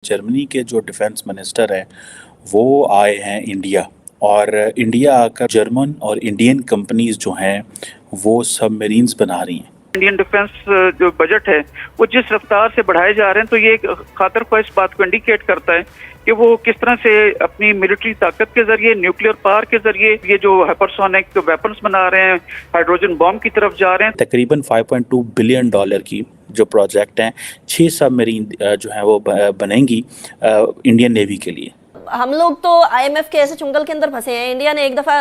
Germany के जो defence minister हैं वो आए हैं इंडिया। और इंडिया आकर जर्मन और इंडियन कंपनीज जो हैं वो सबमरीन्स बना रही हैं। इंडियन डिफेंस जो बजट है वो जिस रफ्तार से बढ़ाए जा रहे हैं, तो ये खातर ख्वाह इस बात को इंडिकेट करता है कि वो किस तरह से अपनी मिलिट्री ताकत के जरिए, न्यूक्लियर पावर के जरिए ये जो हाइपरसोनिक वेपन्स बना रहे हैं, हाइड्रोजन बॉम्ब की तरफ जा रहे हैं। तकरीबन $5.2 बिलियन की जो प्रोजेक्ट हैं, 6 सबमरीन जो है वो बनेंगी इंडियन नेवी के लिए। हम लोग तो आईएमएफ के ऐसे चुंगल के अंदर फंसे हैं। इंडिया ने एक दफा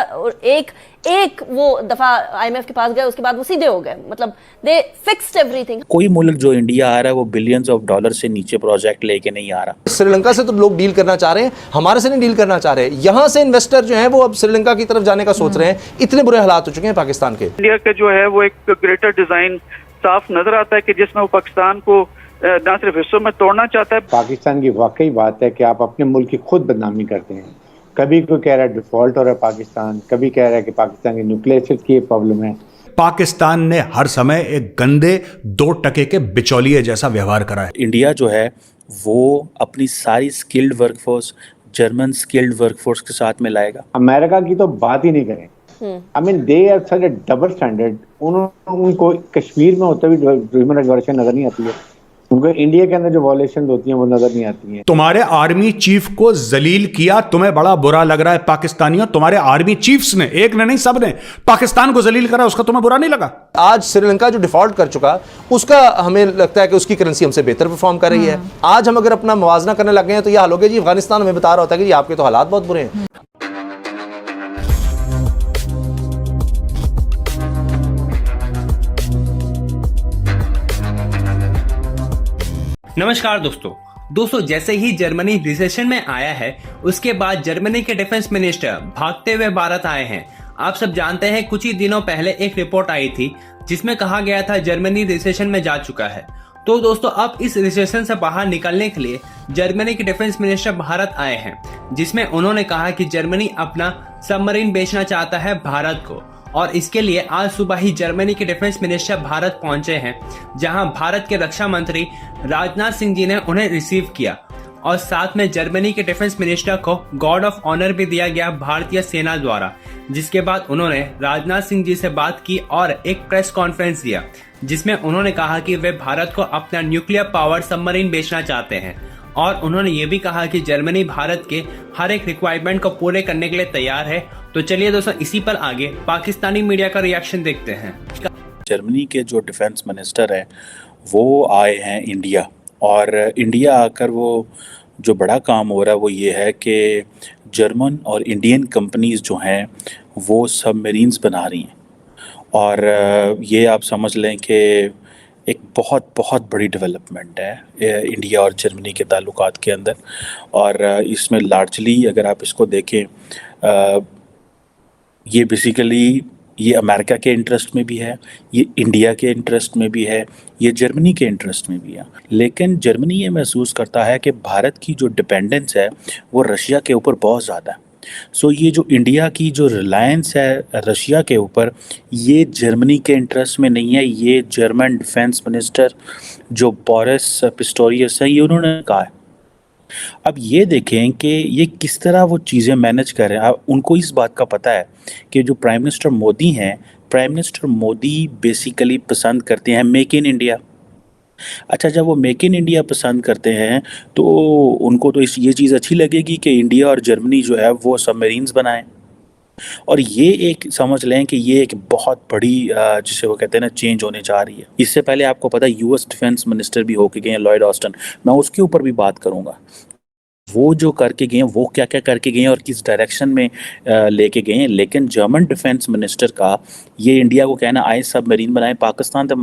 आईएमएफ के पास गए, उसके बाद वो सीधे हो गए, मतलब दे फिक्स्ड एवरीथिंग। कोई मुल्क जो इंडिया आ रहा है वो बिलियंस ऑफ डॉलर से नीचे प्रोजेक्ट लेके नहीं आ रहा। श्रीलंका से तो लोग डील करना चाह रहे हैं, हमारे से नहीं डील करना चाह रहे। यहाँ से इन्वेस्टर जो है वो अब श्रीलंका की तरफ जाने का सोच रहे हैं। इतने बुरे हालात हो चुके हैं पाकिस्तान के। इंडिया का जो है वो एक ग्रेटर डिजाइन साफ नजर आता है कि जिसमें वो पाकिस्तान को न सिर्फ हिस्सों में तोड़ना चाहता है। पाकिस्तान की वाकई बात है कि आप अपने मुल्क की खुद बदनामी करते हैं। कभी कोई कह रहा है डिफॉल्ट हो रहा है पाकिस्तान, कभी कह रहा है कि पाकिस्तान की न्यूक्लियर की प्रॉब्लम है। पाकिस्तान ने हर समय एक गंदे 2 टके के बिचौलिए जैसा व्यवहार करा है। इंडिया जो है वो अपनी सारी skilled workforce German skilled workforce के साथ में लाएगा। अमेरिका की तो बात ही नहीं करें। I mean they are such a double standard. उनको कश्मीर में होते हुए ह्यूमन राइट्स वायलेशन नजर नहीं आती है, उनको इंडिया के अंदर जो वायलेशन होती हैं वो नजर नहीं आती हैं। तुम्हारे आर्मी चीफ को जलील किया, तुम्हें बड़ा बुरा लग रहा है पाकिस्तानियों। तुम्हारे आर्मी चीफ्स ने, एक ने नहीं सब ने पाकिस्तान को जलील करा, उसका तुम्हें बुरा नहीं लगा? आज श्रीलंका जो डिफॉल्ट कर चुका, उसका हमें लगता है कि उसकी करेंसी हमसे बेहतर परफॉर्म कर रही है। आज हम अगर अपना मुवाजना करने लग गए हैं तो यह हाल हो गया जी। अफगानिस्तान हमें बता रहा होता है कि जी आपके तो हालात बहुत बुरे हैं। नमस्कार दोस्तों, जैसे ही जर्मनी रिसेशन में आया है उसके बाद जर्मनी के डिफेंस मिनिस्टर भागते हुए भारत आए हैं। आप सब जानते हैं कुछ ही दिनों पहले एक रिपोर्ट आई थी जिसमें कहा गया था जर्मनी रिसेशन में जा चुका है। तो दोस्तों अब इस रिसेशन से बाहर निकलने के लिए जर्मनी के डिफेंस मिनिस्टर भारत आए हैं, जिसमें उन्होंने कहा कि जर्मनी अपना सबमरीन बेचना चाहता है भारत को। और इसके लिए आज सुबह ही जर्मनी के डिफेंस मिनिस्टर भारत पहुंचे हैं, जहां भारत के रक्षा मंत्री राजनाथ सिंह जी ने उन्हें रिसीव किया। और साथ में जर्मनी के डिफेंस मिनिस्टर को गार्ड ऑफ ऑनर भी दिया गया भारतीय सेना द्वारा। जिसके बाद उन्होंने राजनाथ सिंह जी से बात की और एक प्रेस कॉन्फ्रेंस दिया, जिसमें उन्होंने कहा कि वे भारत को अपना न्यूक्लियर पावर सबमरीन बेचना चाहते हैं। और उन्होंने ये भी कहा कि जर्मनी भारत के हर एक रिक्वायरमेंट को पूरे करने के लिए तैयार है। तो चलिए दोस्तों इसी पर आगे पाकिस्तानी मीडिया का रिएक्शन देखते हैं। जर्मनी के जो डिफेंस मिनिस्टर हैं वो आए हैं इंडिया। और इंडिया आकर वो जो बड़ा काम हो रहा है वो ये है कि जर्मन और इंडियन कंपनीज जो हैं वो सबमरीन्स बना रही हैं। और ये आप समझ लें कि एक बहुत बहुत बड़ी डेवलपमेंट है इंडिया और जर्मनी के ताल्लुकात के अंदर। और इसमें लार्जली अगर आप इसको देखें, ये बेसिकली ये अमेरिका के इंटरेस्ट में भी है, ये इंडिया के इंटरेस्ट में भी है, ये जर्मनी के इंटरेस्ट में भी है। लेकिन जर्मनी ये महसूस करता है कि भारत की जो डिपेंडेंस है वो रशिया के ऊपर बहुत ज़्यादा है। सो ये जो इंडिया की जो रिलायंस है रशिया के ऊपर, ये जर्मनी के इंटरेस्ट में नहीं है। ये जर्मन डिफेंस मिनिस्टर जो बोरिस पिस्टोरियस है ये उन्होंने कहा है। अब ये देखें कि ये किस तरह वो चीज़ें मैनेज कर रहे हैं। अब उनको इस बात का पता है कि जो प्राइम मिनिस्टर मोदी हैं, प्राइम मिनिस्टर मोदी बेसिकली पसंद करते हैं मेक इन इंडिया। अच्छा, जब वो मेक इन इंडिया पसंद करते हैं तो उनको तो ये चीज़ अच्छी लगेगी कि इंडिया और जर्मनी जो है वो सबमरीन्स बनाएं। और ये एक समझ लें कि ये एक बहुत बड़ी जिसे वो कहते हैं ना चेंज होने जा रही है। इससे पहले आपको पता है यूएस डिफेंस मिनिस्टर भी होके गए हैं लॉयड ऑस्टिन, मैं उसके ऊपर भी बात करूँगा। वो जो करके गए हैं वो क्या क्या करके गए हैं और किस डायरेक्शन में लेके गए हैं। लेकिन जर्मन डिफेंस मिनिस्टर का ये इंडिया को कहना आए सबमरीन बनाए, पाकिस्तान तो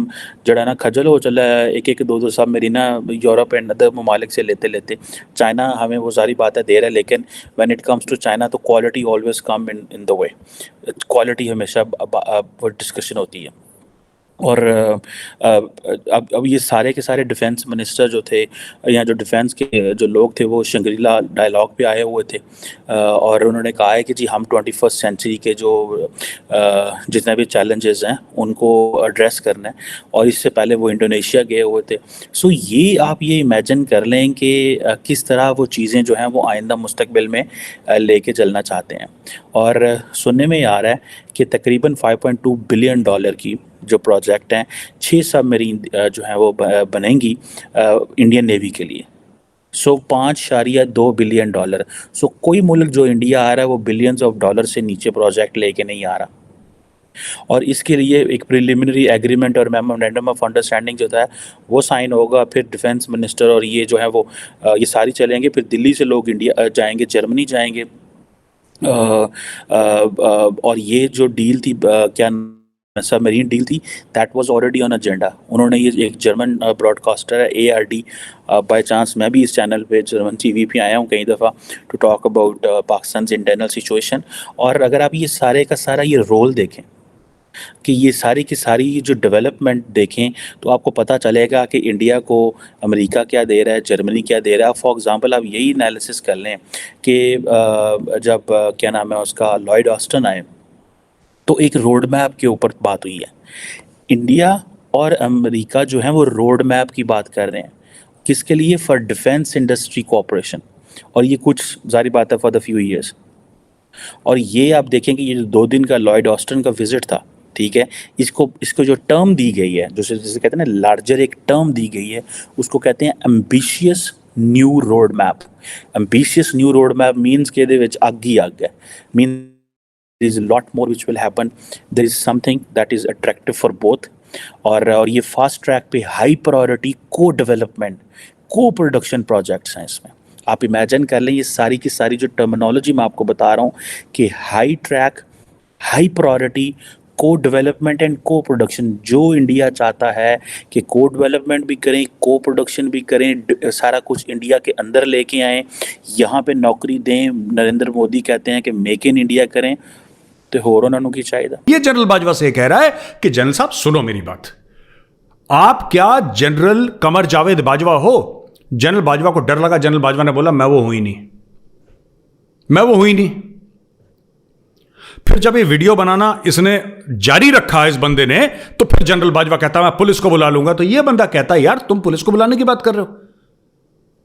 जड़ा ना खजल हो चला एक एक दो सबमरीना यूरोप एंड अदर ममालिक से लेते लेते। चाइना हमें वो सारी बातें दे रहा है, लेकिन when it comes to China तो quality always come in the way. Quality हमेशा वो डिस्कशन होती है। और अब ये सारे के सारे डिफेंस मिनिस्टर जो थे या जो डिफेंस के जो लोग थे वो शंग्रीला डायलॉग पे आए हुए थे, और उन्होंने कहा है कि जी हम 21st सेंचुरी के जो जितने भी चैलेंजेस हैं उनको एड्रेस करना है, और इससे पहले वो इंडोनेशिया गए हुए थे। सो ये आप ये इमेजिन कर लें कि किस तरह वो चीज़ें जो हैं वो आइंदा मुस्तकबिल में लेके चलना चाहते हैं। और सुनने में आ रहा है कि तकरीबन $5.2 बिलियन की जो प्रोजेक्ट हैं, 6 सबमरीन जो हैं वो बनेंगी इंडियन नेवी के लिए। सो $5.2 बिलियन। सो कोई मुल्क जो इंडिया आ रहा है वो बिलियंस ऑफ डॉलर से नीचे प्रोजेक्ट लेके नहीं आ रहा, और इसके लिए एक प्रिलिमिनरी एग्रीमेंट और मेमोरेंडम ऑफ अंडरस्टैंडिंग जो था वो साइन होगा। फिर डिफेंस मिनिस्टर और ये जो है वो ये सारी चलेंगे। फिर दिल्ली से लोग इंडिया जाएंगे, जर्मनी जाएंगे, और ये जो डील थी क्या सबमरीन डील थी, that was already on agenda. उन्होंने ये एक जर्मन ब्रॉडकास्टर है ARD, बाय चांस मैं भी इस चैनल पे जर्मन TV पे आया हूँ कई दफ़ा to talk about Pakistan internal situation. और अगर आप ये सारे का सारा ये रोल देखें कि ये सारी की सारी जो डेवलपमेंट देखें तो आपको पता चलेगा कि इंडिया को अमेरिका क्या दे रहा है, जर्मनी क्या दे रहा है। फॉर एग्जांपल आप यही एनालिसिस कर लें कि जब क्या नाम है उसका लॉयड ऑस्टिन आए तो एक रोड मैप के ऊपर बात हुई है। इंडिया और अमेरिका जो है वो रोड मैप की बात कर रहे हैं, किसके लिए? For defence industry cooperation. और ये कुछ जारी बात है फॉर द फ्यू ईयर्स। और ये आप देखें कि ये जो 2 दिन का लॉयड ऑस्टिन का विजिट था, ठीक है, इसको जो टर्म दी गई है, जैसे कहते हैं ना लार्जर एक टर्म दी गई है, उसको कहते हैं ambitious new road map. Ambitious new road map means कि ਇਹਦੇ ਵਿੱਚ ਅੱਗ ਹੀ ਅੱਗ है, mean there is a lot more which will happen, there is something that is attractive for both। और ये फास्ट ट्रैक पे हाई प्रायोरिटी को डेवलपमेंट को प्रोडक्शन प्रोजेक्ट्स हैं इसमें। आप इमेजिन कर लें ये सारी की सारी जो टर्मिनोलॉजी मैं आपको बता रहा हूँ कि हाई ट्रैक, हाई प्रायोरिटी, को डेवलपमेंट एंड को प्रोडक्शन। जो इंडिया चाहता है कि को डेवलपमेंट भी करें, को प्रोडक्शन भी करें, सारा कुछ इंडिया के अंदर लेके आएँ, यहाँ पे नौकरी दें। नरेंद्र मोदी कहते हैं कि मेक इन इंडिया करें, तो होर उन्होंने की चाहिए। ये जनरल बाजवा से कह रहा है कि जनरल साहब सुनो मेरी बात, आप क्या जनरल कमर जावेद बाजवा हो? जनरल बाजवा को डर लगा, जनरल बाजवा ने बोला मैं वो हुई नहीं, मैं वो हुई नहीं। फिर जब ये वीडियो बनाना इसने जारी रखा इस बंदे ने, तो फिर जनरल बाजवा कहता मैं पुलिस को बुला लूंगा। तो ये बंदा कहता है यार तुम पुलिस को बुलाने की बात कर रहे हो,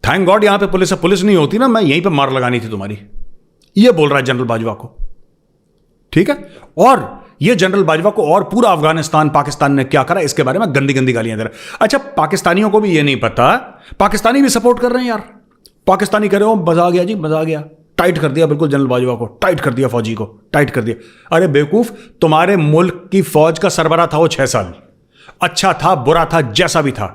थैंक गॉड यहां पे पुलिस है, पुलिस नहीं होती ना मैं यहीं पे मार लगानी थी तुम्हारी। ये बोल रहा है जनरल बाजवा को, ठीक है। और ये जनरल बाजवा को और पूरा अफगानिस्तान पाकिस्तान ने क्या करा इसके बारे में गंदी गंदी गालियां दे रहा है। अच्छा, पाकिस्तानियों को भी ये नहीं पता, पाकिस्तानी भी सपोर्ट कर रहे हैं यार। पाकिस्तानी कह रहे हो मजा आ गया जी, मजा आ गया, टाइट कर दिया बिल्कुल जनरल बाजवा को, टाइट कर दिया फौजी को, टाइट कर दिया। अरे बेवकूफ, तुम्हारे मुल्क की फौज का सरबरा था वो 6 साल, अच्छा था बुरा था जैसा भी था।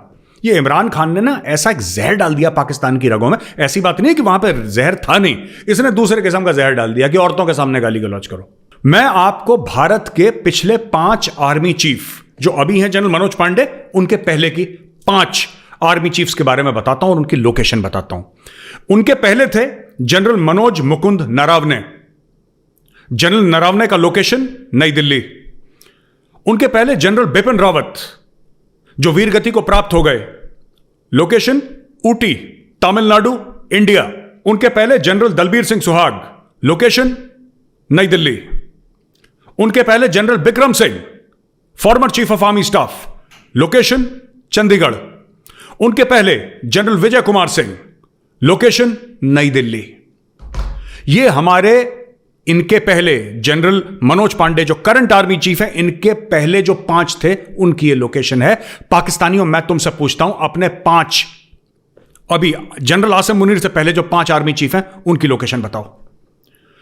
ये इमरान खान ने ना ऐसा एक जहर डाल दिया पाकिस्तान की रगों में, ऐसी बात नहीं है कि वहां पर जहर था नहीं, इसने दूसरे किस्म का जहर डाल दिया कि औरतों के सामने गाली गलौज करो। मैं आपको भारत के पिछले 5 आर्मी चीफ जो अभी हैं जनरल मनोज पांडे, उनके पहले की 5 आर्मी चीफ्स के बारे में बताता हूं और उनकी लोकेशन बताता हूं। उनके पहले थे जनरल मनोज मुकुंद नरावने। जनरल नरावने का लोकेशन नई दिल्ली। उनके पहले जनरल बिपिन रावत जो वीर गति को प्राप्त हो गए, लोकेशन ऊटी, तमिलनाडु, इंडिया। उनके पहले जनरल दलबीर सिंह सुहाग, लोकेशन नई दिल्ली। उनके पहले general Bikram Singh, former chief of army staff, location Chandigarh. उनके पहले जनरल विजय कुमार सिंह, लोकेशन नई दिल्ली। ये हमारे इनके पहले जनरल मनोज पांडे जो करंट आर्मी चीफ है, इनके पहले जो 5 थे उनकी ये लोकेशन है। पाकिस्तानियों, मैं तुमसे पूछता हूं अपने 5 अभी जनरल आसिम मुनीर से पहले जो 5 आर्मी चीफ हैं उनकी लोकेशन बताओ।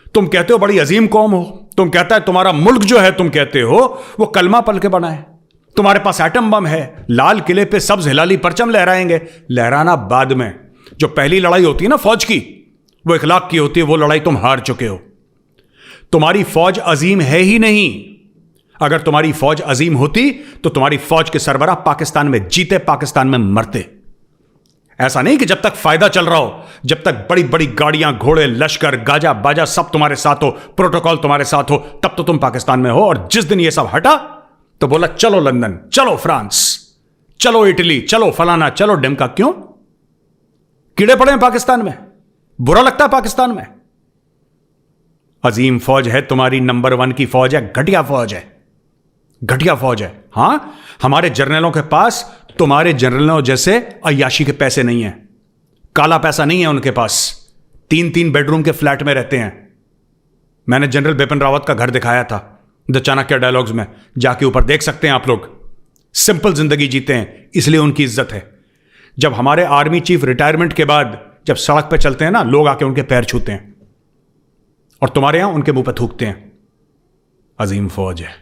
तुम कहते हो बड़ी अजीम कौम हो, तुम कहता है तुम्हारा मुल्क जो है, तुम कहते हो वो कलमा पल के बना है, तुम्हारे पास एटम बम है, लाल किले पे सब्ज हिलाली परचम लहराएंगे। लहराना बाद में, जो पहली लड़ाई होती है ना फौज की, वो इखलाक की होती है, वो लड़ाई तुम हार चुके हो। तुम्हारी फौज अजीम है ही नहीं। अगर तुम्हारी फौज अजीम होती तो तुम्हारी फौज के सरबराह पाकिस्तान में जीते, पाकिस्तान में मरते। ऐसा नहीं कि जब तक फायदा चल रहा हो, जब तक बड़ी बड़ी गाड़ियां, घोड़े, लश्कर, गाजा बाजा सब तुम्हारे साथ हो, प्रोटोकॉल तुम्हारे साथ हो, तब तो तुम पाकिस्तान में हो। और जिस दिन ये सब हटा, तो बोला चलो लंदन, चलो फ्रांस, चलो इटली, चलो फलाना, चलो डिमका। क्यों? कीड़े पड़े हैं पाकिस्तान में, बुरा लगता है पाकिस्तान में। अजीम फौज है तुम्हारी, नंबर 1 की फौज है, घटिया फौज है, घटिया फौज है। हां, हमारे जर्नलों के पास तुम्हारे जर्नलों जैसे अय्याशी के पैसे नहीं है, काला पैसा नहीं है उनके पास। 3-3 बेडरूम के फ्लैट में रहते हैं। मैंने जनरल बिपिन रावत का घर दिखाया था द चाणक्य डायलॉग्स में, जाके ऊपर देख सकते हैं आप लोग। सिंपल जिंदगी जीते हैं, इसलिए उनकी इज्जत है। जब हमारे आर्मी चीफ रिटायरमेंट के बाद जब सड़क पे चलते हैं ना, लोग आके उनके पैर छूते हैं और तुम्हारे यहां उनके मुंह पे थूकते हैं। अजीम फौज है।